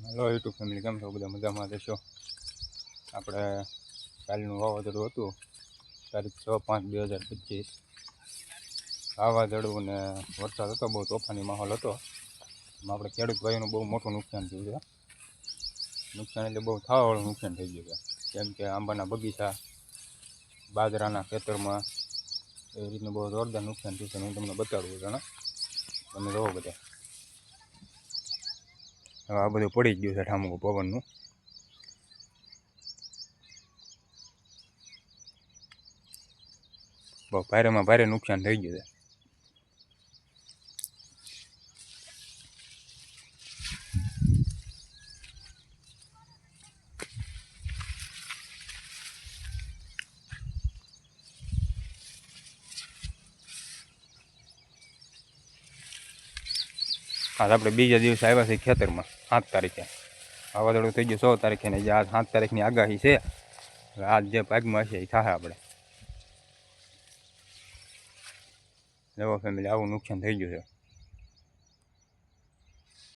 Hello YouTube family, કેમ છો? બધા મજામાં રહેશો? આપણે કાલનું વાવાઝોડું હતું, તારીખ 6/5/2025. વાવાઝોડું ને વરસાદ હતો, બહુ તોફાની માહોલ હતો. એમાં આપણે ખેડૂત ભાઈઓનું બહુ મોટું નુકસાન થયું છે. નુકસાન એટલે બહુ થવાવાળું નુકસાન થઈ ગયું છે. જેમ કે આંબાના બગીચા, બાજરાના ખેતરમાં, એવી રીતનું બહુ જોરદાર નુકસાન થયું છે. હું તમને બતાડું છું, તમે જોવો બધા. હવે આ બધું પડી ગયું છે ઠામું પવનનું. બહુ ભારેમાં ભારે નુકસાન થઈ ગયું છે. આજ આપણે બીજા દિવસે આવ્યા છીએ ખેતરમાં 7 તારીખે. વાવાઝોડું થઈ ગયું 6 તારીખે ને જે આ 7 તારીખની આગાહી છે. આજ જે ભાગમાં હશે એ થાય. આપણે નવો ફેમિલી આવું નુકસાન થઈ ગયું છે.